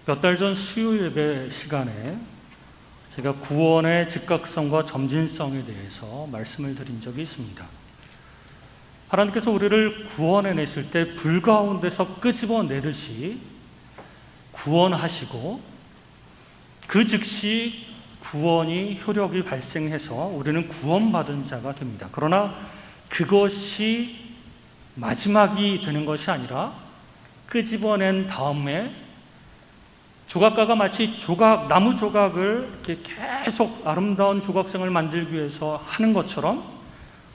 몇 달 전 수요 예배 시간에 제가 구원의 즉각성과 점진성에 대해서 말씀을 드린 적이 있습니다. 하나님께서 우리를 구원해내실 때 불 가운데서 끄집어내듯이 구원하시고 그 즉시 구원이 효력이 발생해서 우리는 구원받은 자가 됩니다. 그러나 그것이 마지막이 되는 것이 아니라 끄집어낸 다음에 조각가가 마치 나무 조각을 이렇게 계속 아름다운 조각상을 만들기 위해서 하는 것처럼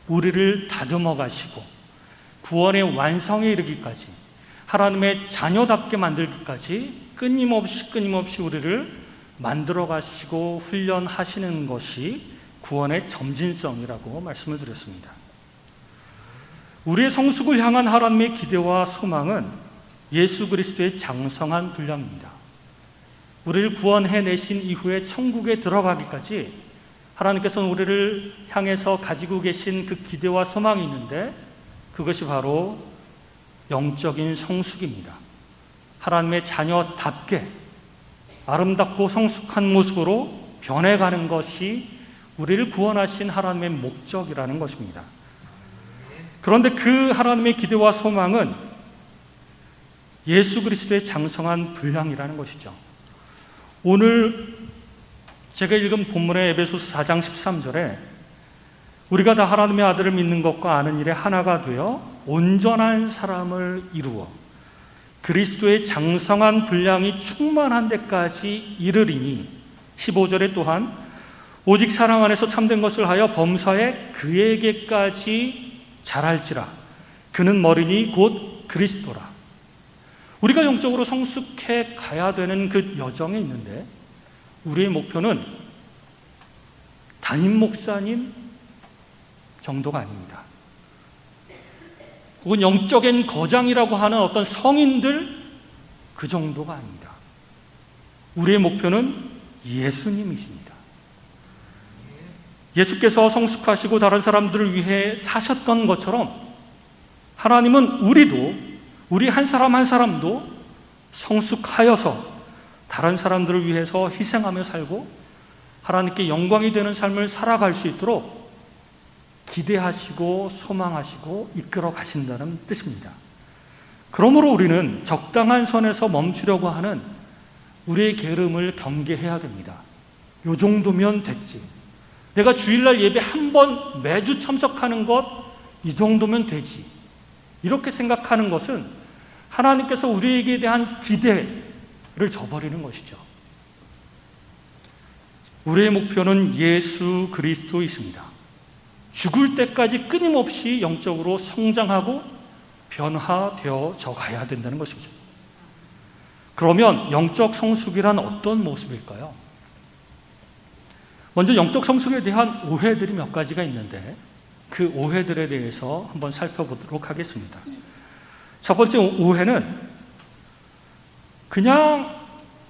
우리를 다듬어 가시고 구원의 완성에 이르기까지, 하나님의 자녀답게 만들기까지 끊임없이 우리를 만들어 가시고 훈련하시는 것이 구원의 점진성이라고 말씀을 드렸습니다. 우리의 성숙을 향한 하나님의 기대와 소망은 예수 그리스도의 장성한 분량입니다. 우리를 구원해내신 이후에 천국에 들어가기까지 하나님께서는 우리를 향해서 가지고 계신 그 기대와 소망이 있는데, 그것이 바로 영적인 성숙입니다. 하나님의 자녀답게 아름답고 성숙한 모습으로 변해가는 것이 우리를 구원하신 하나님의 목적이라는 것입니다. 그런데 그 하나님의 기대와 소망은 예수 그리스도의 장성한 분량이라는 것이죠. 오늘 제가 읽은 본문의 에베소서 4장 13절에 우리가 다 하나님의 아들을 믿는 것과 아는 일에 하나가 되어 온전한 사람을 이루어 그리스도의 장성한 분량이 충만한 데까지 이르리니, 15절에 또한 오직 사랑 안에서 참된 것을 하여 범사에 그에게까지 자랄지라. 그는 머리니 곧 그리스도라. 우리가 영적으로 성숙해 가야 되는 그 여정에 있는데, 우리의 목표는 담임 목사님 정도가 아닙니다. 혹은 영적인 거장이라고 하는 어떤 성인들 그 정도가 아닙니다. 우리의 목표는 예수님이십니다. 예수께서 성숙하시고 다른 사람들을 위해 사셨던 것처럼 하나님은 우리 한 사람 한 사람도 성숙하여서 다른 사람들을 위해서 희생하며 살고 하나님께 영광이 되는 삶을 살아갈 수 있도록 기대하시고 소망하시고 이끌어 가신다는 뜻입니다. 그러므로 우리는 적당한 선에서 멈추려고 하는 우리의 게으름을 경계해야 됩니다. 요 정도면 됐지, 내가 주일날 예배 한 번 매주 참석하는 것 이 정도면 되지, 이렇게 생각하는 것은 하나님께서 우리에게 대한 기대를 저버리는 것이죠. 우리의 목표는 예수 그리스도이십니다. 죽을 때까지 끊임없이 영적으로 성장하고 변화되어져 가야 된다는 것이죠. 그러면 영적 성숙이란 어떤 모습일까요? 먼저 영적 성숙에 대한 오해들이 몇 가지가 있는데, 그 오해들에 대해서 한번 살펴보도록 하겠습니다. 첫 번째 오해는 그냥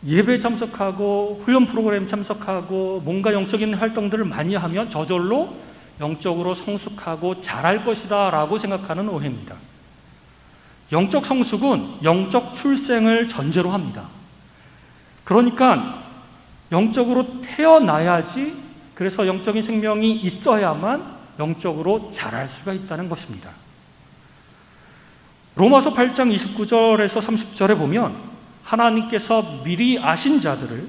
예배 참석하고 훈련 프로그램 참석하고 뭔가 영적인 활동들을 많이 하면 저절로 영적으로 성숙하고 잘할 것이다 라고 생각하는 오해입니다. 영적 성숙은 영적 출생을 전제로 합니다. 그러니까 영적으로 태어나야지, 그래서 영적인 생명이 있어야만 영적으로 자랄 수가 있다는 것입니다. 로마서 8장 29절에서 30절에 보면 하나님께서 미리 아신 자들을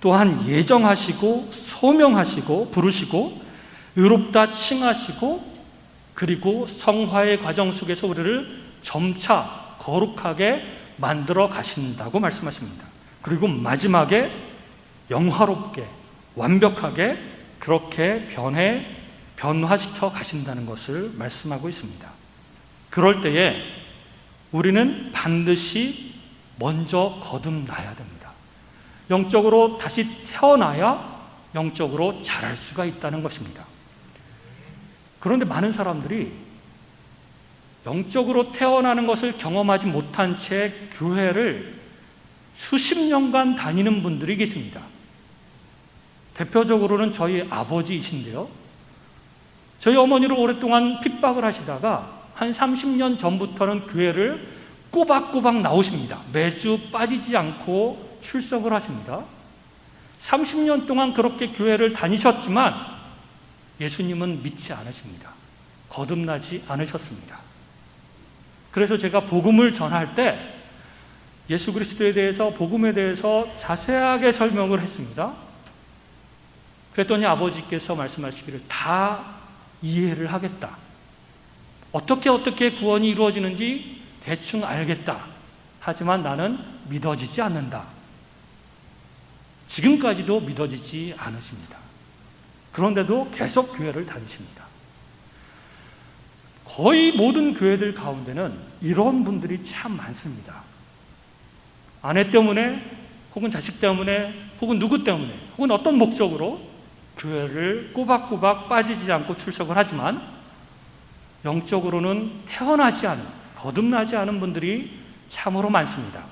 또한 예정하시고 소명하시고 부르시고 의롭다 칭하시고, 그리고 성화의 과정 속에서 우리를 점차 거룩하게 만들어 가신다고 말씀하십니다. 그리고 마지막에 영화롭게 완벽하게 그렇게 변화시켜 가신다는 것을 말씀하고 있습니다. 그럴 때에 우리는 반드시 먼저 거듭나야 됩니다. 영적으로 다시 태어나야 영적으로 자랄 수가 있다는 것입니다. 그런데 많은 사람들이 영적으로 태어나는 것을 경험하지 못한 채 교회를 수십 년간 다니는 분들이 계십니다. 대표적으로는 저희 아버지이신데요, 저희 어머니를 오랫동안 핍박을 하시다가 한 30년 전부터는 교회를 꼬박꼬박 나오십니다. 매주 빠지지 않고 출석을 하십니다. 30년 동안 그렇게 교회를 다니셨지만 예수님은 믿지 않으십니다. 거듭나지 않으셨습니다. 그래서 제가 복음을 전할 때 예수 그리스도에 대해서, 복음에 대해서 자세하게 설명을 했습니다. 그랬더니 아버지께서 말씀하시기를 다 이해를 하겠다. 어떻게 구원이 이루어지는지 대충 알겠다. 하지만 나는 믿어지지 않는다. 지금까지도 믿어지지 않으십니다. 그런데도 계속 교회를 다니십니다. 거의 모든 교회들 가운데는 이런 분들이 참 많습니다. 아내 때문에, 혹은 자식 때문에, 혹은 누구 때문에, 혹은 어떤 목적으로 교회를 꼬박꼬박 빠지지 않고 출석을 하지만 영적으로는 태어나지 않은, 거듭나지 않은 분들이 참으로 많습니다.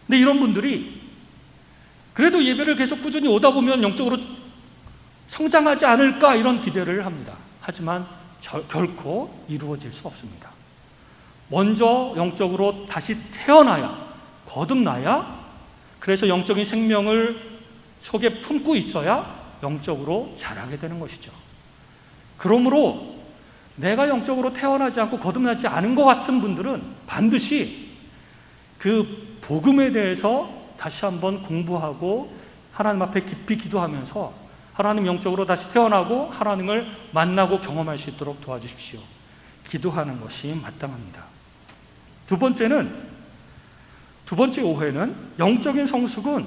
근데 이런 분들이 그래도 예배를 계속 꾸준히 오다 보면 영적으로 성장하지 않을까 이런 기대를 합니다. 하지만 결코 이루어질 수 없습니다. 먼저 영적으로 다시 태어나야, 거듭나야, 그래서 영적인 생명을 속에 품고 있어야 영적으로 자라게 되는 것이죠. 그러므로 내가 영적으로 태어나지 않고 거듭나지 않은 것 같은 분들은 반드시 그 복음에 대해서 다시 한번 공부하고 하나님 앞에 깊이 기도하면서 하나님 영적으로 다시 태어나고 하나님을 만나고 경험할 수 있도록 도와주십시오. 기도하는 것이 마땅합니다. 두 번째 오해는 영적인 성숙은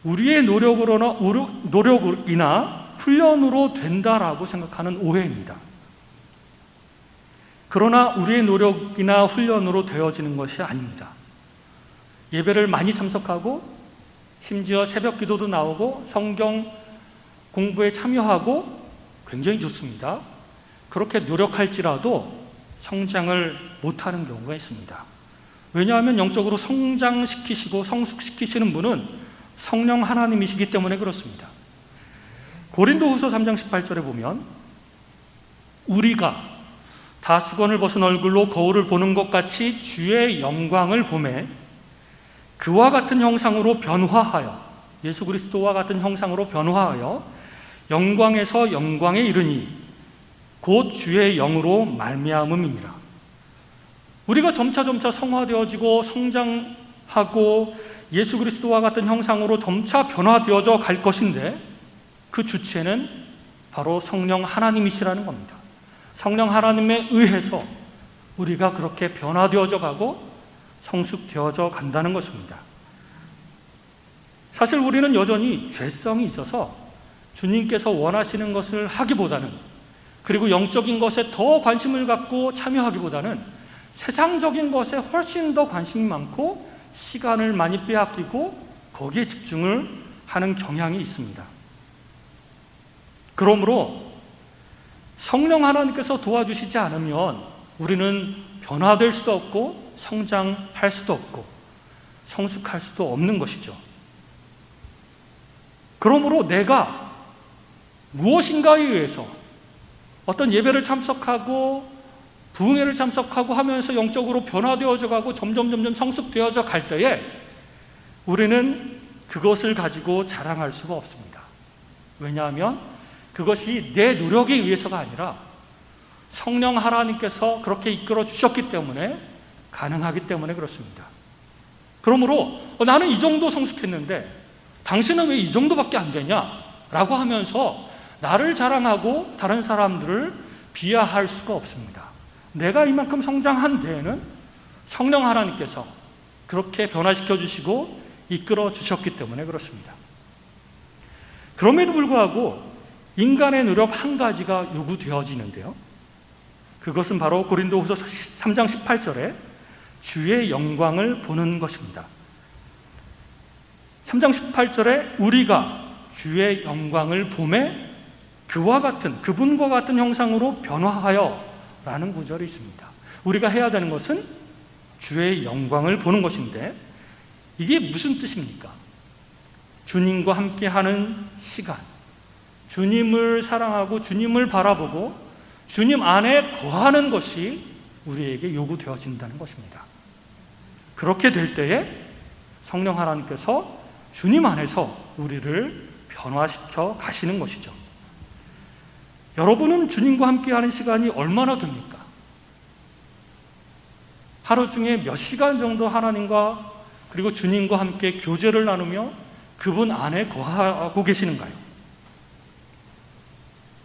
우리의 노력이나 훈련으로 된다라고 생각하는 오해입니다. 그러나 우리의 노력이나 훈련으로 되어지는 것이 아닙니다. 예배를 많이 참석하고 심지어 새벽 기도도 나오고 성경 공부에 참여하고 굉장히 좋습니다. 그렇게 노력할지라도 성장을 못하는 경우가 있습니다. 왜냐하면 영적으로 성장시키시고 성숙시키시는 분은 성령 하나님이시기 때문에 그렇습니다. 고린도후서 3장 18절에 보면 우리가 다 수건을 벗은 얼굴로 거울을 보는 것 같이 주의 영광을 보매 그와 같은 형상으로 변화하여, 예수 그리스도와 같은 형상으로 변화하여 영광에서 영광에 이르니 곧 주의 영으로 말미암음이니라. 우리가 점차 성화되어지고 성장하고 예수 그리스도와 같은 형상으로 점차 변화되어져 갈 것인데 그 주체는 바로 성령 하나님이시라는 겁니다. 성령 하나님에 의해서 우리가 그렇게 변화되어져 가고 성숙되어져 간다는 것입니다. 사실 우리는 여전히 죄성이 있어서 주님께서 원하시는 것을 하기보다는, 그리고 영적인 것에 더 관심을 갖고 참여하기보다는 세상적인 것에 훨씬 더 관심이 많고 시간을 많이 빼앗기고 거기에 집중을 하는 경향이 있습니다. 그러므로 성령 하나님께서 도와주시지 않으면 우리는 변화될 수도 없고 성장할 수도 없고 성숙할 수도 없는 것이죠. 그러므로 내가 무엇인가에 의해서 어떤 예배를 참석하고 부흥회를 참석하고 하면서 영적으로 변화되어져 가고 점점 성숙되어져 갈 때에 우리는 그것을 가지고 자랑할 수가 없습니다. 왜냐하면 그것이 내 노력에 의해서가 아니라 성령 하나님께서 그렇게 이끌어 주셨기 때문에 가능하기 때문에 그렇습니다. 그러므로 나는 이 정도 성숙했는데 당신은 왜 이 정도밖에 안 되냐? 라고 하면서 나를 자랑하고 다른 사람들을 비하할 수가 없습니다. 내가 이만큼 성장한 데에는 성령 하나님께서 그렇게 변화시켜 주시고 이끌어 주셨기 때문에 그렇습니다. 그럼에도 불구하고 인간의 노력 한 가지가 요구되어지는데요. 그것은 바로 고린도후서 3장 18절에 주의 영광을 보는 것입니다. 3장 18절에 우리가 주의 영광을 보매 그와 같은, 그분과 같은 형상으로 변화하여 라는 구절이 있습니다. 우리가 해야 되는 것은 주의 영광을 보는 것인데 이게 무슨 뜻입니까? 주님과 함께하는 시간, 주님을 사랑하고 주님을 바라보고 주님 안에 거하는 것이 우리에게 요구되어진다는 것입니다. 그렇게 될 때에 성령 하나님께서 주님 안에서 우리를 변화시켜 가시는 것이죠. 여러분은 주님과 함께하는 시간이 얼마나 됩니까? 하루 중에 몇 시간 정도 하나님과 그리고 주님과 함께 교제를 나누며 그분 안에 거하고 계시는가요?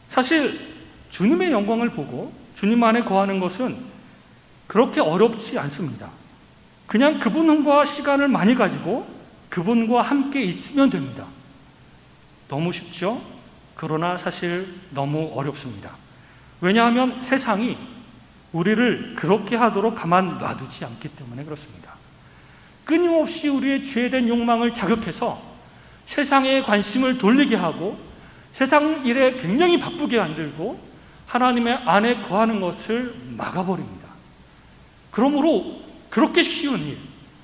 사실 주님의 영광을 보고 주님 안에 거하는 것은 그렇게 어렵지 않습니다. 그냥 그분과 시간을 많이 가지고 그분과 함께 있으면 됩니다. 너무 쉽죠? 그러나 사실 너무 어렵습니다. 왜냐하면 세상이 우리를 그렇게 하도록 가만 놔두지 않기 때문에 그렇습니다. 끊임없이 우리의 죄된 욕망을 자극해서 세상에 관심을 돌리게 하고 세상 일에 굉장히 바쁘게 만들고 하나님의 안에 거하는 것을 막아버립니다. 그러므로 그렇게 쉬운 일,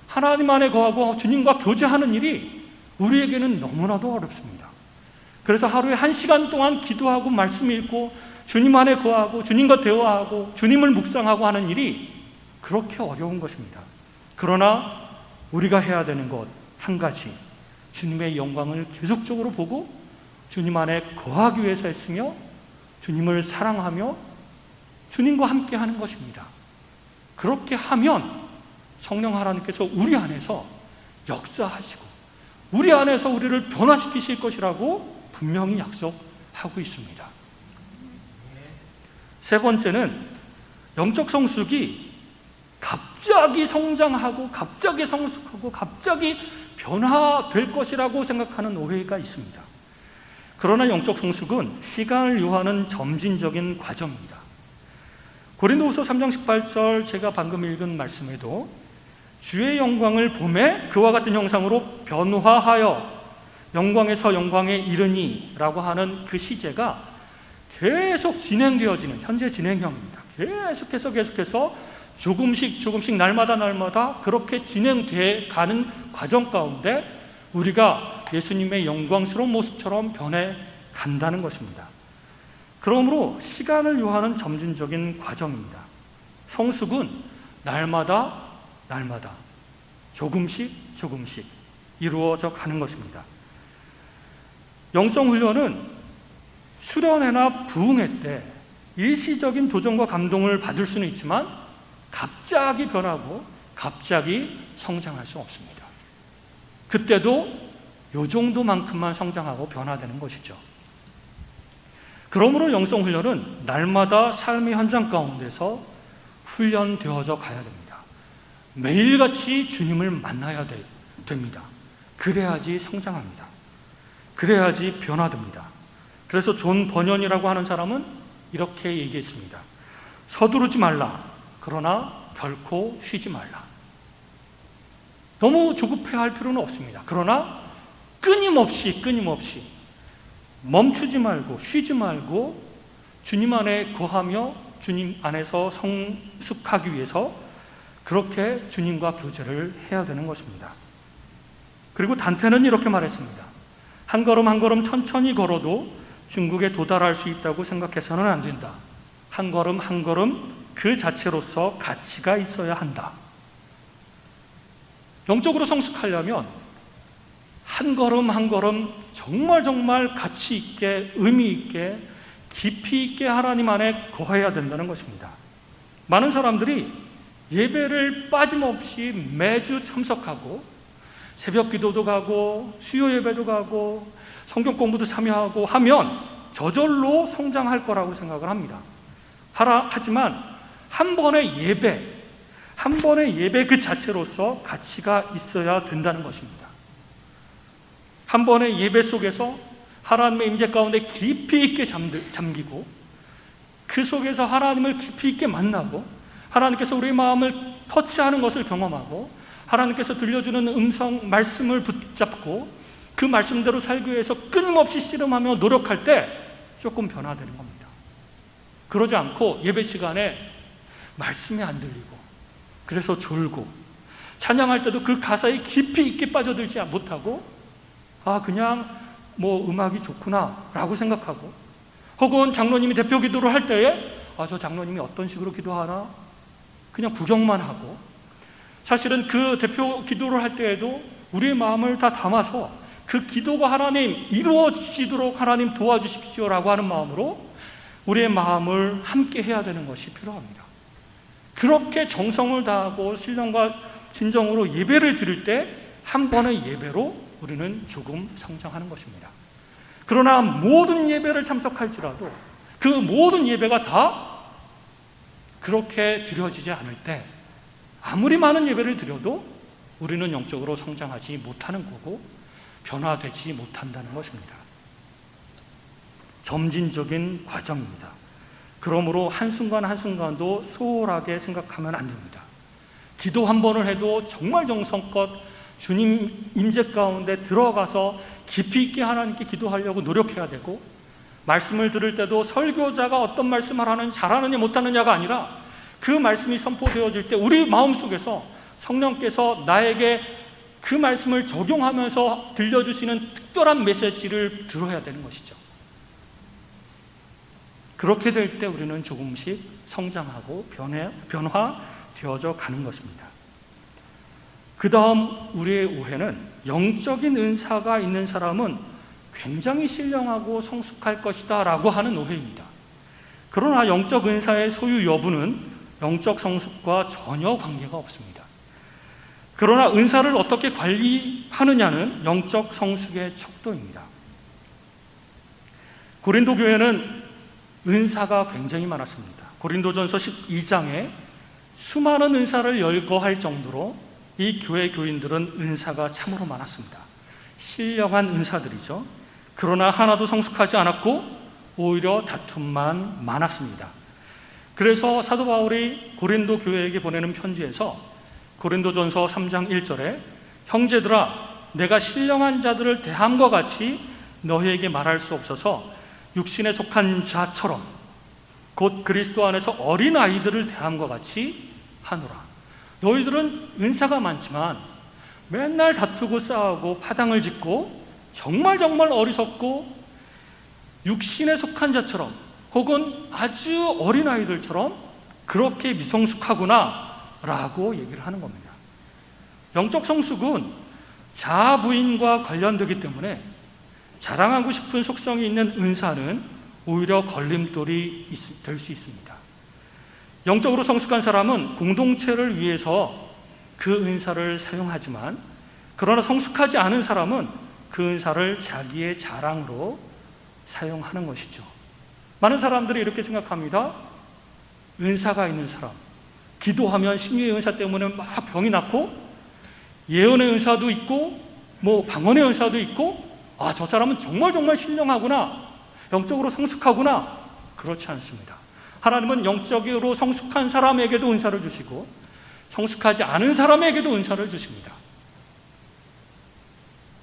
하나님 안에 거하고 주님과 교제하는 일이 우리에게는 너무나도 어렵습니다. 그래서 하루에 1시간 동안 기도하고 말씀 읽고 주님 안에 거하고 주님과 대화하고 주님을 묵상하고 하는 일이 그렇게 어려운 것입니다. 그러나 우리가 해야 되는 것 한 가지, 주님의 영광을 계속적으로 보고 주님 안에 거하기 위해서 했으며 주님을 사랑하며 주님과 함께 하는 것입니다. 그렇게 하면 성령 하나님께서 우리 안에서 역사하시고 우리 안에서 우리를 변화시키실 것이라고 분명히 약속하고 있습니다. 세 번째는 영적 성숙이 갑자기 성장하고 갑자기 성숙하고 갑자기 변화될 것이라고 생각하는 오해가 있습니다. 그러나 영적 성숙은 시간을 요하는 점진적인 과정입니다. 고린도후서 3장 18절 제가 방금 읽은 말씀에도 주의 영광을 보매 그와 같은 형상으로 변화하여 영광에서 영광에 이르니 라고 하는 그 시제가 계속 진행되어지는 현재 진행형입니다. 계속해서 조금씩 날마다 그렇게 진행돼 가는 과정 가운데 우리가 예수님의 영광스러운 모습처럼 변해 간다는 것입니다. 그러므로 시간을 요하는 점진적인 과정입니다. 성숙은 날마다 조금씩 이루어져 가는 것입니다. 영성훈련은 수련회나 부흥회 때 일시적인 도전과 감동을 받을 수는 있지만 갑자기 변하고 갑자기 성장할 수 없습니다. 그때도 요 정도만큼만 성장하고 변화되는 것이죠. 그러므로 영성훈련은 날마다 삶의 현장 가운데서 훈련되어져 가야 됩니다. 매일같이 주님을 만나야 됩니다. 그래야지 성장합니다. 그래야지 변화됩니다. 그래서 존 버년이라고 하는 사람은 이렇게 얘기했습니다. 서두르지 말라. 그러나 결코 쉬지 말라. 너무 조급해할 필요는 없습니다. 그러나 끊임없이 멈추지 말고 쉬지 말고 주님 안에 거하며 주님 안에서 성숙하기 위해서 그렇게 주님과 교제를 해야 되는 것입니다. 그리고 단테는 이렇게 말했습니다. 한 걸음 천천히 걸어도 중국에 도달할 수 있다고 생각해서는 안 된다. 한 걸음 그 자체로서 가치가 있어야 한다. 영적으로 성숙하려면 한 걸음 정말 가치 있게 의미 있게 깊이 있게 하나님 안에 거해야 된다는 것입니다. 많은 사람들이 예배를 빠짐없이 매주 참석하고 새벽 기도도 가고 수요 예배도 가고 성경 공부도 참여하고 하면 저절로 성장할 거라고 생각을 합니다. 하지만 한 번의 예배 그 자체로서 가치가 있어야 된다는 것입니다. 한 번의 예배 속에서 하나님의 임재 가운데 깊이 있게 잠기고 그 속에서 하나님을 깊이 있게 만나고 하나님께서 우리의 마음을 터치하는 것을 경험하고 하나님께서 들려주는 음성 말씀을 붙잡고 그 말씀대로 살기 위해서 끊임없이 씨름하며 노력할 때 조금 변화되는 겁니다. 그러지 않고 예배 시간에 말씀이 안 들리고 그래서 졸고 찬양할 때도 그 가사에 깊이 있게 빠져들지 못하고 그냥 음악이 좋구나 라고 생각하고 혹은 장로님이 대표 기도를 할 때에 저 장로님이 어떤 식으로 기도하나 그냥 구경만 하고, 사실은 그 대표 기도를 할 때에도 우리의 마음을 다 담아서 그 기도가 하나님 이루어지도록 하나님 도와주십시오라고 하는 마음으로 우리의 마음을 함께 해야 되는 것이 필요합니다. 그렇게 정성을 다하고 신령과 진정으로 예배를 드릴 때 한 번의 예배로 우리는 조금 성장하는 것입니다. 그러나 모든 예배를 참석할지라도 그 모든 예배가 다 그렇게 드려지지 않을 때 아무리 많은 예배를 드려도 우리는 영적으로 성장하지 못하는 거고 변화되지 못한다는 것입니다. 점진적인 과정입니다. 그러므로 한순간 한순간도 소홀하게 생각하면 안 됩니다. 기도 한 번을 해도 정말 정성껏 주님 임재 가운데 들어가서 깊이 있게 하나님께 기도하려고 노력해야 되고, 말씀을 들을 때도 설교자가 어떤 말씀을 하는지 잘하느냐 못하느냐가 아니라 그 말씀이 선포되어질 때 우리 마음속에서 성령께서 나에게 그 말씀을 적용하면서 들려주시는 특별한 메시지를 들어야 되는 것이죠. 그렇게 될 때 우리는 조금씩 성장하고 변화되어져 가는 것입니다. 그 다음 우리의 오해는 영적인 은사가 있는 사람은 굉장히 신령하고 성숙할 것이다 라고 하는 오해입니다. 그러나 영적 은사의 소유 여부는 영적 성숙과 전혀 관계가 없습니다. 그러나 은사를 어떻게 관리하느냐는 영적 성숙의 척도입니다. 고린도 교회는 은사가 굉장히 많았습니다. 고린도전서 12장에 수많은 은사를 열거할 정도로 이 교회 교인들은 은사가 참으로 많았습니다. 신령한 은사들이죠. 그러나 하나도 성숙하지 않았고 오히려 다툼만 많았습니다. 그래서 사도 바울이 고린도 교회에게 보내는 편지에서 고린도전서 3장 1절에 형제들아 내가 신령한 자들을 대함과 같이 너희에게 말할 수 없어서 육신에 속한 자처럼 곧 그리스도 안에서 어린 아이들을 대함과 같이 하노라. 너희들은 은사가 많지만 맨날 다투고 싸우고 파당을 짓고 정말 어리석고 육신에 속한 자처럼 혹은 아주 어린 아이들처럼 그렇게 미성숙하구나 라고 얘기를 하는 겁니다. 영적 성숙은 자아 부인과 관련되기 때문에 자랑하고 싶은 속성이 있는 은사는 오히려 걸림돌이 될 수 있습니다. 영적으로 성숙한 사람은 공동체를 위해서 그 은사를 사용하지만, 그러나 성숙하지 않은 사람은 그 은사를 자기의 자랑으로 사용하는 것이죠. 많은 사람들이 이렇게 생각합니다. 은사가 있는 사람, 기도하면 신유의 은사 때문에 막 병이 낫고 예언의 은사도 있고 방언의 은사도 있고, 저 사람은 정말 신령하구나, 영적으로 성숙하구나. 그렇지 않습니다. 하나님은 영적으로 성숙한 사람에게도 은사를 주시고 성숙하지 않은 사람에게도 은사를 주십니다.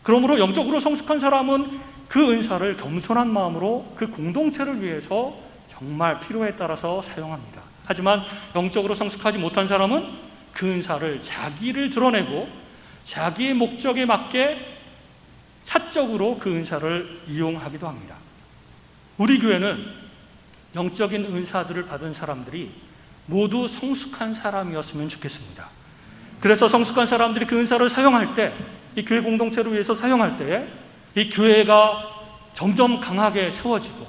그러므로 영적으로 성숙한 사람은 그 은사를 겸손한 마음으로 그 공동체를 위해서 정말 필요에 따라서 사용합니다. 하지만 영적으로 성숙하지 못한 사람은 그 은사를 자기를 드러내고 자기의 목적에 맞게 사적으로 그 은사를 이용하기도 합니다. 우리 교회는 영적인 은사들을 받은 사람들이 모두 성숙한 사람이었으면 좋겠습니다. 그래서 성숙한 사람들이 그 은사를 사용할 때, 이 교회 공동체를 위해서 사용할 때 이 교회가 점점 강하게 세워지고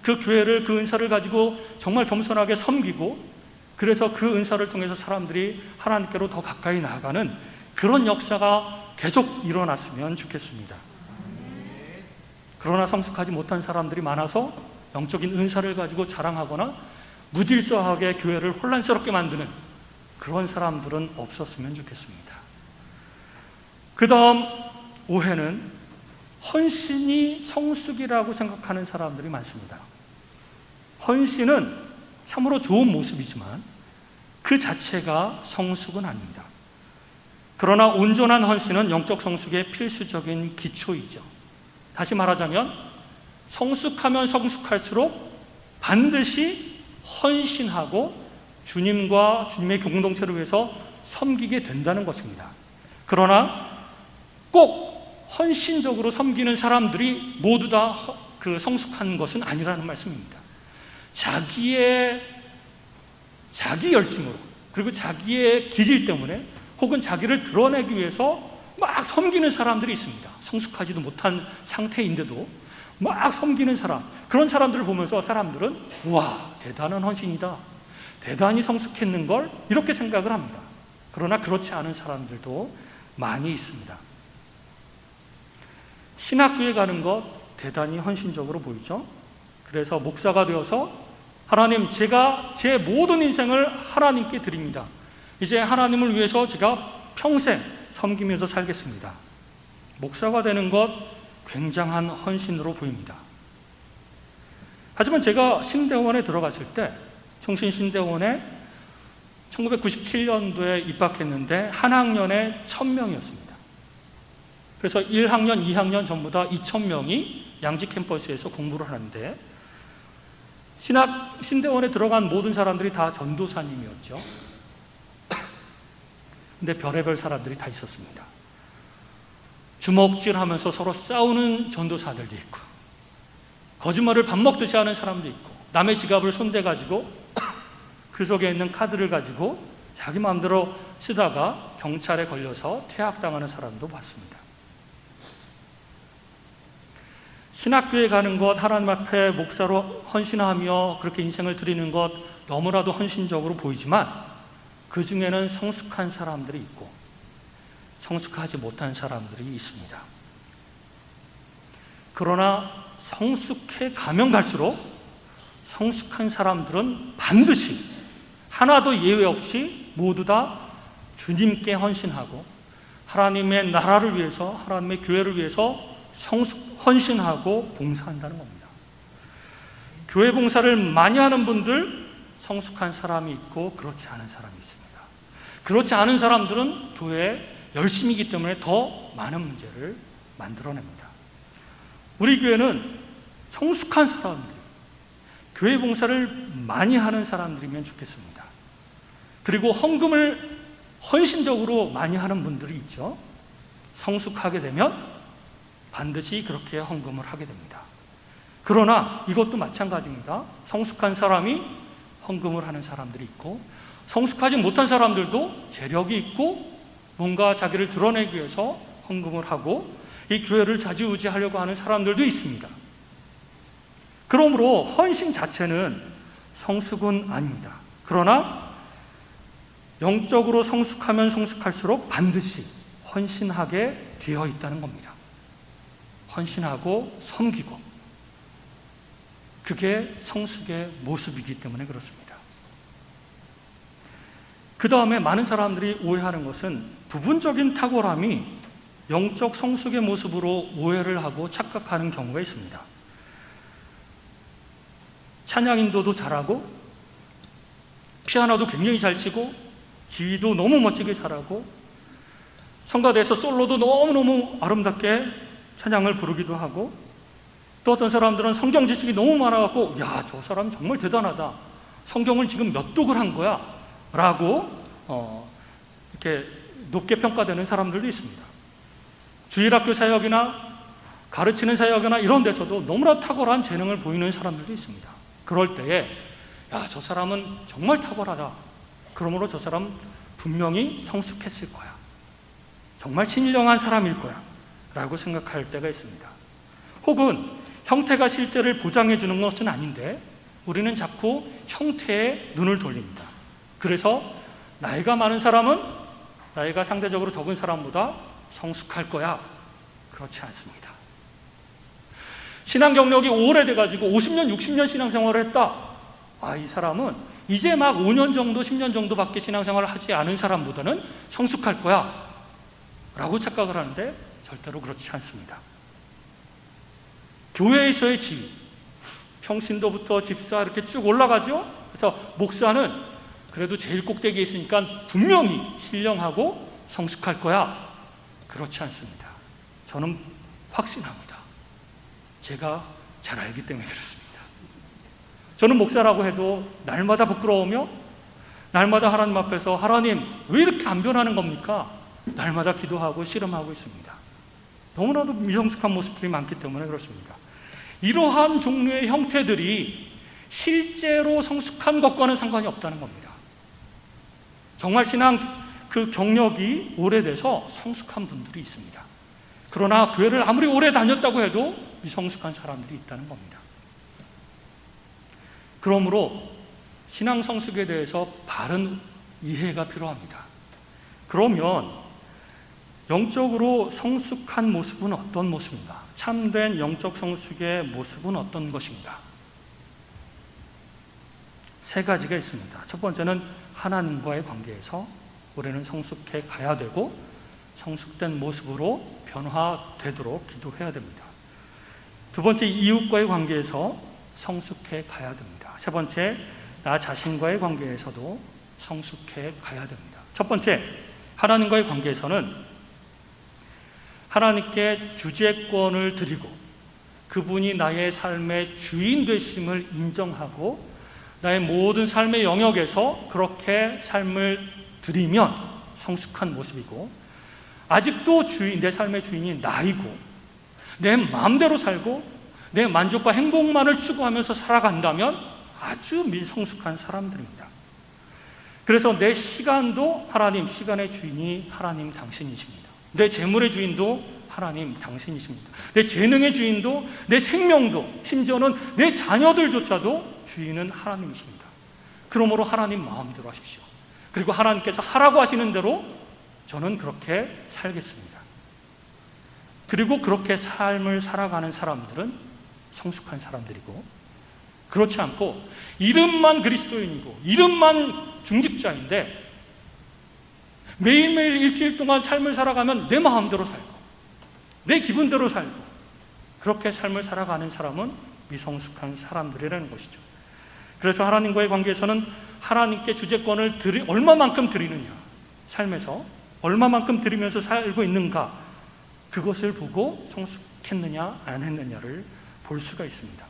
그 교회를, 그 은사를 가지고 정말 겸손하게 섬기고, 그래서 그 은사를 통해서 사람들이 하나님께로 더 가까이 나아가는 그런 역사가 계속 일어났으면 좋겠습니다. 그러나 성숙하지 못한 사람들이 많아서 영적인 은사를 가지고 자랑하거나 무질서하게 교회를 혼란스럽게 만드는 그런 사람들은 없었으면 좋겠습니다. 그 다음 오해는 헌신이 성숙이라고 생각하는 사람들이 많습니다. 헌신은 참으로 좋은 모습이지만 그 자체가 성숙은 아닙니다. 그러나 온전한 헌신은 영적 성숙의 필수적인 기초이죠. 다시 말하자면 성숙하면 성숙할수록 반드시 헌신하고 주님과 주님의 공동체를 위해서 섬기게 된다는 것입니다. 그러나 꼭 헌신적으로 섬기는 사람들이 모두 다 그 성숙한 것은 아니라는 말씀입니다. 자기 열심으로 그리고 자기의 기질 때문에 혹은 자기를 드러내기 위해서 막 섬기는 사람들이 있습니다. 성숙하지도 못한 상태인데도 막 섬기는 사람, 그런 사람들을 보면서 사람들은 와, 대단한 헌신이다, 대단히 성숙했는걸, 이렇게 생각을 합니다. 그러나 그렇지 않은 사람들도 많이 있습니다. 신학교에 가는 것 대단히 헌신적으로 보이죠. 그래서 목사가 되어서 하나님, 제가 제 모든 인생을 하나님께 드립니다. 이제 하나님을 위해서 제가 평생 섬기면서 살겠습니다. 목사가 되는 것 굉장한 헌신으로 보입니다. 하지만 제가 신대원에 들어갔을 때, 총신신대원에 1997년도에 입학했는데 한 학년에 1000명이었습니다. 그래서 1학년, 2학년 전부 다 2000명이 양지 캠퍼스에서 공부를 하는데, 신대원에 들어간 모든 사람들이 다 전도사님이었죠. 근데 별의별 사람들이 다 있었습니다. 주먹질하면서 서로 싸우는 전도사들도 있고, 거짓말을 밥 먹듯이 하는 사람도 있고, 남의 지갑을 손대가지고 그 속에 있는 카드를 가지고 자기 마음대로 쓰다가 경찰에 걸려서 퇴학당하는 사람도 봤습니다. 신학교에 가는 것, 하나님 앞에 목사로 헌신하며 그렇게 인생을 드리는 것 너무나도 헌신적으로 보이지만, 그 중에는 성숙한 사람들이 있고 성숙하지 못한 사람들이 있습니다. 그러나 성숙해 가면 갈수록 성숙한 사람들은 반드시 하나도 예외 없이 모두 다 주님께 헌신하고 하나님의 나라를 위해서, 하나님의 교회를 위해서 헌신하고 봉사한다는 겁니다. 교회 봉사를 많이 하는 분들, 성숙한 사람이 있고 그렇지 않은 사람이 있습니다. 그렇지 않은 사람들은 교회에 열심이기 때문에 더 많은 문제를 만들어냅니다. 우리 교회는 성숙한 사람들, 교회 봉사를 많이 하는 사람들이면 좋겠습니다. 그리고 헌금을 헌신적으로 많이 하는 분들이 있죠. 성숙하게 되면 반드시 그렇게 헌금을 하게 됩니다. 그러나 이것도 마찬가지입니다. 성숙한 사람이 헌금을 하는 사람들이 있고, 성숙하지 못한 사람들도 재력이 있고 뭔가 자기를 드러내기 위해서 헌금을 하고 이 교회를 좌지우지하려고 하는 사람들도 있습니다. 그러므로 헌신 자체는 성숙은 아닙니다. 그러나 영적으로 성숙하면 성숙할수록 반드시 헌신하게 되어 있다는 겁니다. 헌신하고 섬기고, 그게 성숙의 모습이기 때문에 그렇습니다. 그 다음에 많은 사람들이 오해하는 것은 부분적인 탁월함이 영적 성숙의 모습으로 오해를 하고 착각하는 경우가 있습니다. 찬양 인도도 잘하고 피아노도 굉장히 잘 치고 지휘도 너무 멋지게 잘하고 성가대에서 솔로도 너무너무 아름답게 찬양을 부르기도 하고, 또 어떤 사람들은 성경 지식이 너무 많아갖고 야, 저 사람 정말 대단하다, 성경을 지금 몇 독을 한 거야 라고 이렇게 높게 평가되는 사람들도 있습니다. 주일학교 사역이나 가르치는 사역이나 이런 데서도 너무나 탁월한 재능을 보이는 사람들도 있습니다. 그럴 때에 야, 저 사람은 정말 탁월하다, 그러므로 저 사람 분명히 성숙했을 거야, 정말 신령한 사람일 거야 라고 생각할 때가 있습니다. 혹은 형태가 실제를 보장해 주는 것은 아닌데 우리는 자꾸 형태에 눈을 돌립니다. 그래서 나이가 많은 사람은 나이가 상대적으로 적은 사람보다 성숙할 거야. 그렇지 않습니다. 신앙 경력이 오래돼가지고 50년, 60년 신앙생활을 했다. 이 사람은 이제 막 5년 정도, 10년 정도밖에 신앙생활을 하지 않은 사람보다는 성숙할 거야 라고 착각을 하는데 절대로 그렇지 않습니다. 교회에서의 지위, 평신도부터 집사 이렇게 쭉 올라가죠. 그래서 목사는 그래도 제일 꼭대기에 있으니까 분명히 신령하고 성숙할 거야. 그렇지 않습니다. 저는 확신합니다. 제가 잘 알기 때문에 그렇습니다. 저는 목사라고 해도 날마다 부끄러우며 날마다 하나님 앞에서 하나님 왜 이렇게 안 변하는 겁니까? 날마다 기도하고 씨름하고 있습니다. 너무나도 미성숙한 모습들이 많기 때문에 그렇습니다. 이러한 종류의 형태들이 실제로 성숙한 것과는 상관이 없다는 겁니다. 정말 신앙 그 경력이 오래돼서 성숙한 분들이 있습니다. 그러나 교회를 아무리 오래 다녔다고 해도 미성숙한 사람들이 있다는 겁니다. 그러므로 신앙 성숙에 대해서 바른 이해가 필요합니다. 그러면 영적으로 성숙한 모습은 어떤 모습인가? 참된 영적 성숙의 모습은 어떤 것인가? 세 가지가 있습니다. 첫 번째는 하나님과의 관계에서 우리는 성숙해 가야 되고 성숙된 모습으로 변화되도록 기도해야 됩니다. 두 번째, 이웃과의 관계에서 성숙해 가야 됩니다. 세 번째, 나 자신과의 관계에서도 성숙해 가야 됩니다. 첫 번째, 하나님과의 관계에서는 하나님께 주재권을 드리고 그분이 나의 삶의 주인 되심을 인정하고 나의 모든 삶의 영역에서 그렇게 삶을 드리면 성숙한 모습이고, 아직도 내 삶의 주인이 나이고 내 마음대로 살고 내 만족과 행복만을 추구하면서 살아간다면 아주 미성숙한 사람들입니다. 그래서 내 시간도 하나님, 시간의 주인이 하나님 당신이십니다. 내 재물의 주인도 하나님 당신이십니다. 내 재능의 주인도, 내 생명도, 심지어는 내 자녀들조차도 주인은 하나님이십니다. 그러므로 하나님 마음대로 하십시오. 그리고 하나님께서 하라고 하시는 대로 저는 그렇게 살겠습니다. 그리고 그렇게 삶을 살아가는 사람들은 성숙한 사람들이고, 그렇지 않고 이름만 그리스도인이고 이름만 중직자인데 매일매일 일주일 동안 삶을 살아가면 내 마음대로 살고 내 기분대로 살고 그렇게 삶을 살아가는 사람은 미성숙한 사람들이라는 것이죠. 그래서 하나님과의 관계에서는 하나님께 주재권을 얼마만큼 드리느냐, 삶에서 얼마만큼 드리면서 살고 있는가, 그것을 보고 성숙했느냐 안 했느냐를 볼 수가 있습니다.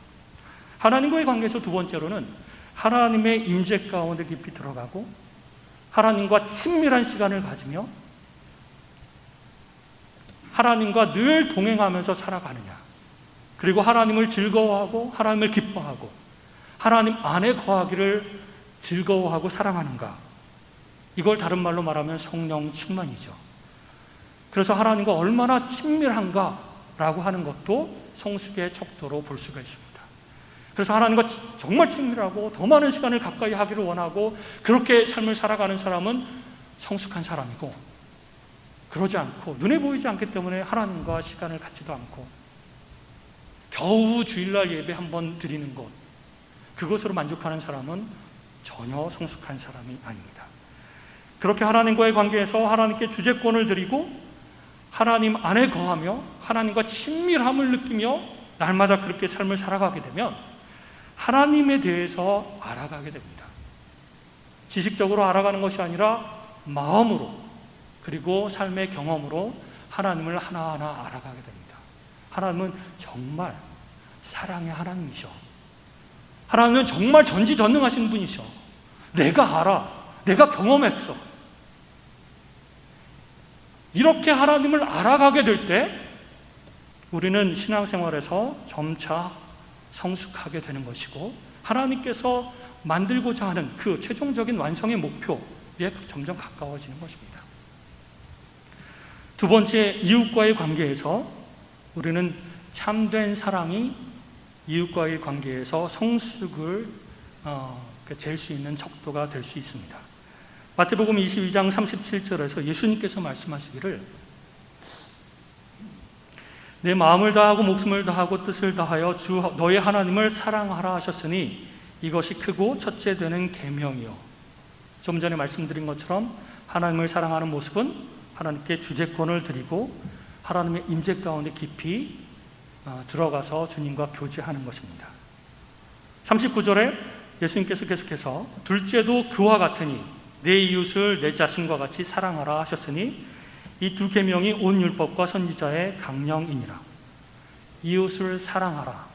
하나님과의 관계에서 두 번째로는 하나님의 임재 가운데 깊이 들어가고 하나님과 친밀한 시간을 가지며 하나님과 늘 동행하면서 살아가느냐, 그리고 하나님을 즐거워하고 하나님을 기뻐하고 하나님 안에 거하기를 즐거워하고 사랑하는가, 이걸 다른 말로 말하면 성령 충만이죠. 그래서 하나님과 얼마나 친밀한가라고 하는 것도 성숙의 척도로 볼 수가 있습니다. 그래서 하나님과 정말 친밀하고 더 많은 시간을 가까이 하기를 원하고 그렇게 삶을 살아가는 사람은 성숙한 사람이고, 그러지 않고 눈에 보이지 않기 때문에 하나님과 시간을 갖지도 않고 겨우 주일날 예배 한번 드리는 것, 그것으로 만족하는 사람은 전혀 성숙한 사람이 아닙니다. 그렇게 하나님과의 관계에서 하나님께 주재권을 드리고 하나님 안에 거하며 하나님과 친밀함을 느끼며 날마다 그렇게 삶을 살아가게 되면 하나님에 대해서 알아가게 됩니다. 지식적으로 알아가는 것이 아니라 마음으로, 그리고 삶의 경험으로 하나님을 하나하나 알아가게 됩니다. 하나님은 정말 사랑의 하나님이셔. 하나님은 정말 전지전능하신 분이셔. 내가 알아. 내가 경험했어. 이렇게 하나님을 알아가게 될 때 우리는 신앙생활에서 점차 성숙하게 되는 것이고 하나님께서 만들고자 하는 그 최종적인 완성의 목표에 점점 가까워지는 것입니다. 두 번째, 이웃과의 관계에서 우리는 참된 사랑이 이웃과의 관계에서 성숙을 잴 수 있는 척도가 될 수 있습니다. 마태복음 22장 37절에서 예수님께서 말씀하시기를 내 마음을 다하고 목숨을 다하고 뜻을 다하여 주 너의 하나님을 사랑하라 하셨으니 이것이 크고 첫째 되는 계명이요. 좀 전에 말씀드린 것처럼 하나님을 사랑하는 모습은 하나님께 주재권을 드리고 하나님의 임재 가운데 깊이 들어가서 주님과 교제하는 것입니다. 39절에 예수님께서 계속해서 둘째도 그와 같으니 내 이웃을 내 자신과 같이 사랑하라 하셨으니 이 두 계명이 온 율법과 선지자의 강령이니라. 이웃을 사랑하라.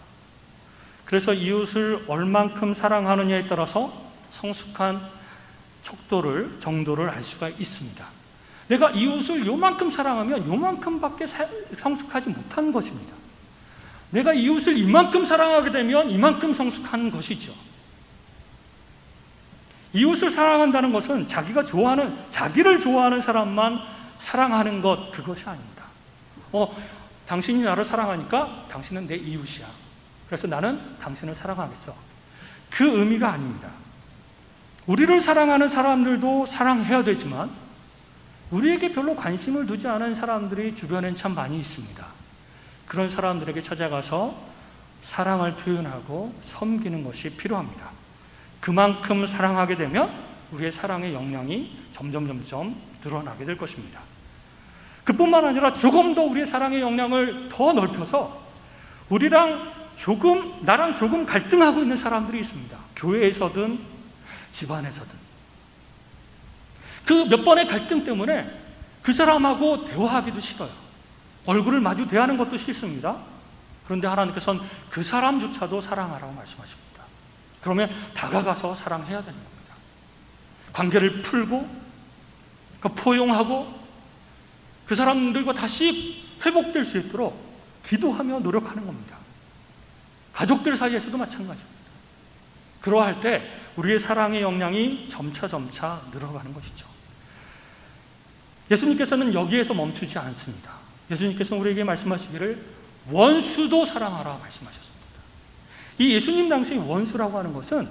그래서 이웃을 얼만큼 사랑하느냐에 따라서 성숙한 정도를 알 수가 있습니다. 내가 이웃을 요만큼 사랑하면 요만큼밖에 성숙하지 못한 것입니다. 내가 이웃을 이만큼 사랑하게 되면 이만큼 성숙한 것이죠. 이웃을 사랑한다는 것은 자기를 좋아하는 사람만 사랑하는 것, 그것이 아닙니다. 당신이 나를 사랑하니까 당신은 내 이웃이야. 그래서 나는 당신을 사랑하겠어. 그 의미가 아닙니다. 우리를 사랑하는 사람들도 사랑해야 되지만 우리에게 별로 관심을 두지 않은 사람들이 주변엔 참 많이 있습니다. 그런 사람들에게 찾아가서 사랑을 표현하고 섬기는 것이 필요합니다. 그만큼 사랑하게 되면 우리의 사랑의 역량이 점점 늘어나게 될 것입니다. 그뿐만 아니라 조금 더 우리의 사랑의 역량을 더 넓혀서 나랑 조금 갈등하고 있는 사람들이 있습니다. 교회에서든 집안에서든. 그 몇 번의 갈등 때문에 그 사람하고 대화하기도 싫어요. 얼굴을 마주 대하는 것도 싫습니다. 그런데 하나님께서는 그 사람조차도 사랑하라고 말씀하십니다. 그러면 다가가서 사랑해야 되는 겁니다. 관계를 풀고 포용하고 그 사람들과 다시 회복될 수 있도록 기도하며 노력하는 겁니다. 가족들 사이에서도 마찬가지입니다. 그러할 때 우리의 사랑의 역량이 점차 늘어가는 것이죠. 예수님께서는 여기에서 멈추지 않습니다. 예수님께서는 우리에게 말씀하시기를 원수도 사랑하라 말씀하셨습니다. 이 예수님 당시의 원수라고 하는 것은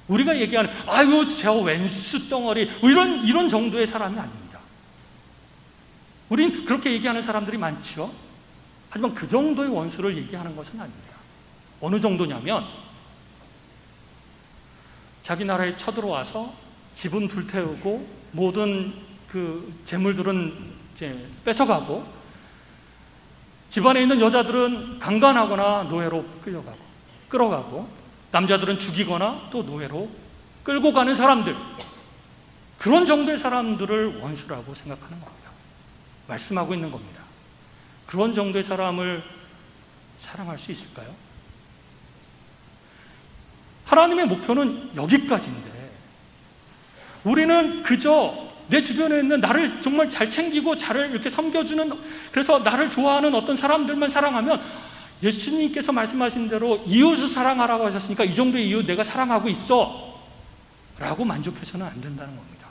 우리가 얘기하는 아이고 저 왼수 덩어리 이런 정도의 사람이 아닙니다. 우린 그렇게 얘기하는 사람들이 많죠. 하지만 그 정도의 원수를 얘기하는 것은 아닙니다. 어느 정도냐면 자기 나라에 쳐들어와서 집은 불태우고 모든 그 재물들은 이제 뺏어가고 집안에 있는 여자들은 강간하거나 노예로 끌어가고 남자들은 죽이거나 또 노예로 끌고 가는 사람들, 그런 정도의 사람들을 원수라고 생각하는 겁니다. 말씀하고 있는 겁니다. 그런 정도의 사람을 사랑할 수 있을까요? 하나님의 목표는 여기까지인데 우리는 그저 내 주변에 있는 나를 정말 잘 챙기고 잘 이렇게 섬겨주는, 그래서 나를 좋아하는 어떤 사람들만 사랑하면, 예수님께서 말씀하신 대로 이웃을 사랑하라고 하셨으니까 이 정도의 이웃 내가 사랑하고 있어 라고 만족해서는 안 된다는 겁니다.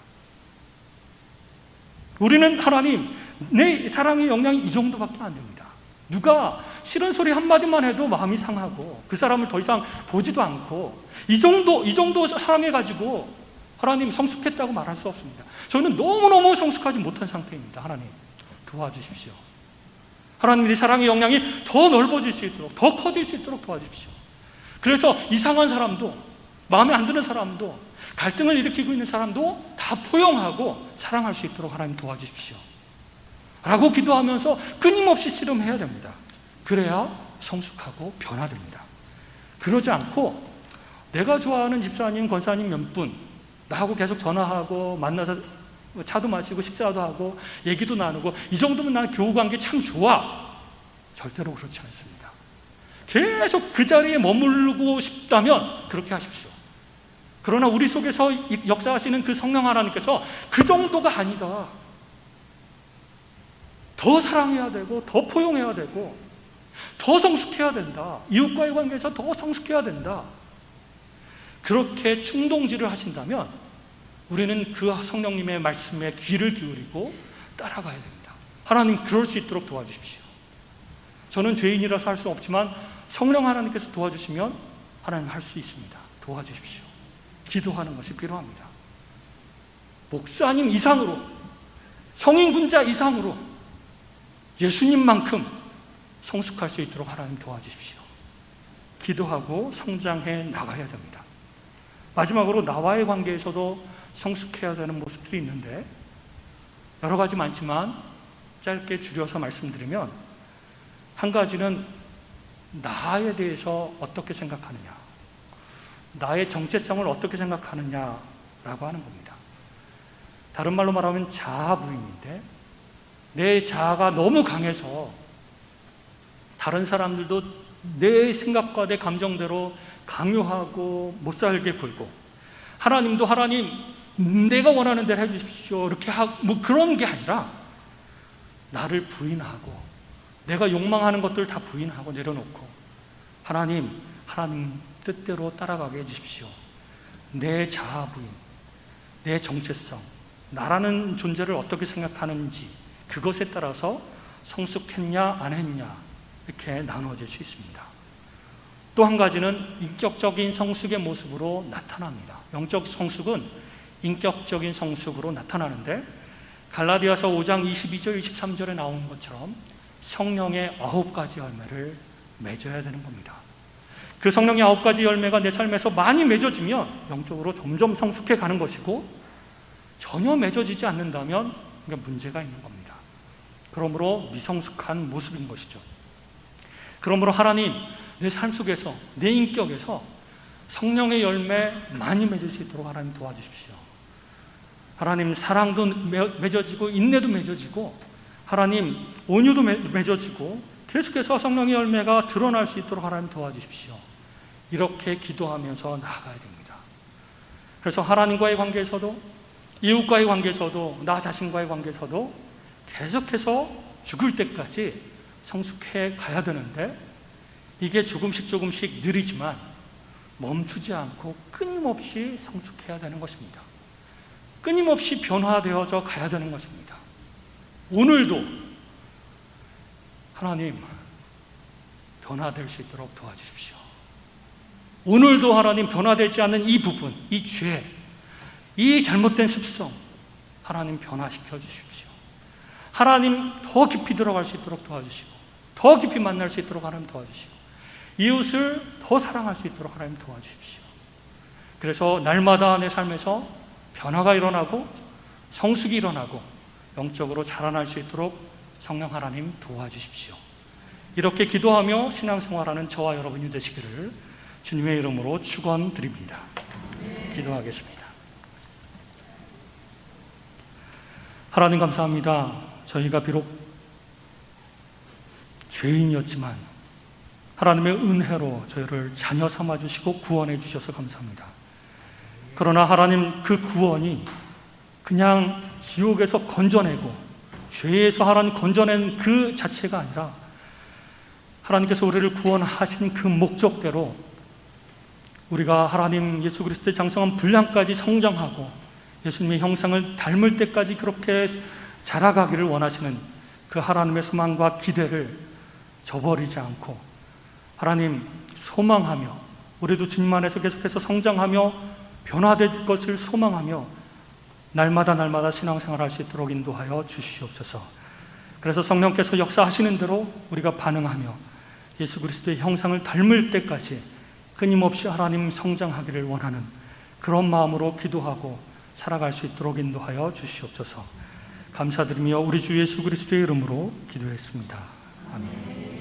우리는 하나님, 내 사랑의 역량이 이 정도밖에 안 됩니다. 누가 싫은 소리 한마디만 해도 마음이 상하고 그 사람을 더 이상 보지도 않고 이 정도 사랑해가지고 하나님 성숙했다고 말할 수 없습니다. 저는 너무너무 성숙하지 못한 상태입니다. 하나님 도와주십시오. 하나님, 내 사랑의 역량이 더 넓어질 수 있도록, 더 커질 수 있도록 도와주십시오. 그래서 이상한 사람도, 마음에 안 드는 사람도, 갈등을 일으키고 있는 사람도 다 포용하고 사랑할 수 있도록 하나님 도와주십시오 라고 기도하면서 끊임없이 씨름해야 됩니다. 그래야 성숙하고 변화됩니다. 그러지 않고 내가 좋아하는 집사님, 권사님 몇 분 나하고 계속 전화하고 만나서 차도 마시고 식사도 하고 얘기도 나누고 이 정도면 나는 교우관계 참 좋아. 절대로 그렇지 않습니다. 계속 그 자리에 머물고 싶다면 그렇게 하십시오. 그러나 우리 속에서 역사하시는 그 성령 하나님께서 그 정도가 아니다, 더 사랑해야 되고 더 포용해야 되고 더 성숙해야 된다, 이웃과의 관계에서 더 성숙해야 된다, 그렇게 충동질을 하신다면 우리는 그 성령님의 말씀에 귀를 기울이고 따라가야 됩니다. 하나님, 그럴 수 있도록 도와주십시오. 저는 죄인이라서 할 수 없지만 성령 하나님께서 도와주시면 하나님 할 수 있습니다. 도와주십시오. 기도하는 것이 필요합니다. 목사님 이상으로, 성인군자 이상으로 예수님만큼 성숙할 수 있도록 하나님 도와주십시오. 기도하고 성장해 나가야 됩니다. 마지막으로 나와의 관계에서도 성숙해야 되는 모습들이 있는데 여러 가지 많지만 짧게 줄여서 말씀드리면, 한 가지는 나에 대해서 어떻게 생각하느냐, 나의 정체성을 어떻게 생각하느냐라고 하는 겁니다. 다른 말로 말하면 자아 부인인데, 내 자아가 너무 강해서 다른 사람들도 내 생각과 내 감정대로 강요하고 못 살게 굴고, 하나님도 하나님 내가 원하는 대로 해주십시오 이렇게 하고 그런 게 아니라 나를 부인하고 내가 욕망하는 것들 다 부인하고 내려놓고 하나님 뜻대로 따라가게 해주십시오. 내 자아 부인, 내 정체성, 나라는 존재를 어떻게 생각하는지 그것에 따라서 성숙했냐 안 했냐 이렇게 나누어질 수 있습니다. 또 한 가지는 인격적인 성숙의 모습으로 나타납니다. 영적 성숙은 인격적인 성숙으로 나타나는데 갈라디아서 5장 22절 23절에 나오는 것처럼 성령의 9가지 열매를 맺어야 되는 겁니다. 그 성령의 9가지 열매가 내 삶에서 많이 맺어지면 영적으로 점점 성숙해 가는 것이고, 전혀 맺어지지 않는다면 문제가 있는 겁니다. 그러므로 미성숙한 모습인 것이죠. 그러므로 하나님, 내 삶 속에서, 내 인격에서 성령의 열매 많이 맺을 수 있도록 하나님 도와주십시오. 하나님, 사랑도 맺어지고 인내도 맺어지고 하나님, 온유도 맺어지고 계속해서 성령의 열매가 드러날 수 있도록 하나님 도와주십시오. 이렇게 기도하면서 나아가야 됩니다. 그래서 하나님과의 관계에서도, 이웃과의 관계에서도, 나 자신과의 관계에서도 계속해서 죽을 때까지 성숙해 가야 되는데, 이게 조금씩 느리지만 멈추지 않고 끊임없이 성숙해야 되는 것입니다. 끊임없이 변화되어져 가야 되는 것입니다. 오늘도 하나님, 변화될 수 있도록 도와주십시오. 오늘도 하나님, 변화되지 않는 이 부분, 이 죄, 이 잘못된 습성 하나님 변화시켜 주십시오. 하나님, 더 깊이 들어갈 수 있도록 도와주시고, 더 깊이 만날 수 있도록 하나님 도와주시고, 이웃을 더 사랑할 수 있도록 하나님 도와주십시오. 그래서 날마다 내 삶에서 변화가 일어나고 성숙이 일어나고 영적으로 자라날 수 있도록 성령 하나님 도와주십시오. 이렇게 기도하며 신앙생활하는 저와 여러분이 되시기를 주님의 이름으로 축원드립니다. 기도하겠습니다. 하나님, 감사합니다. 저희가 비록 죄인이었지만 하나님의 은혜로 저희를 자녀 삼아주시고 구원해 주셔서 감사합니다. 그러나 하나님, 그 구원이 그냥 지옥에서 건져내고 죄에서 하나님 건져낸 그 자체가 아니라, 하나님께서 우리를 구원하신 그 목적대로 우리가 하나님 예수 그리스도의 장성한 분량까지 성장하고 예수님의 형상을 닮을 때까지 그렇게 자라가기를 원하시는 그 하나님의 소망과 기대를 저버리지 않고 하나님 소망하며, 우리도 주님 안에서 계속해서 성장하며 변화될 것을 소망하며 날마다 신앙생활할 수 있도록 인도하여 주시옵소서. 그래서 성령께서 역사하시는 대로 우리가 반응하며 예수 그리스도의 형상을 닮을 때까지 끊임없이 하나님 성장하기를 원하는 그런 마음으로 기도하고 살아갈 수 있도록 인도하여 주시옵소서. 감사드리며 우리 주 예수 그리스도의 이름으로 기도했습니다. 아멘.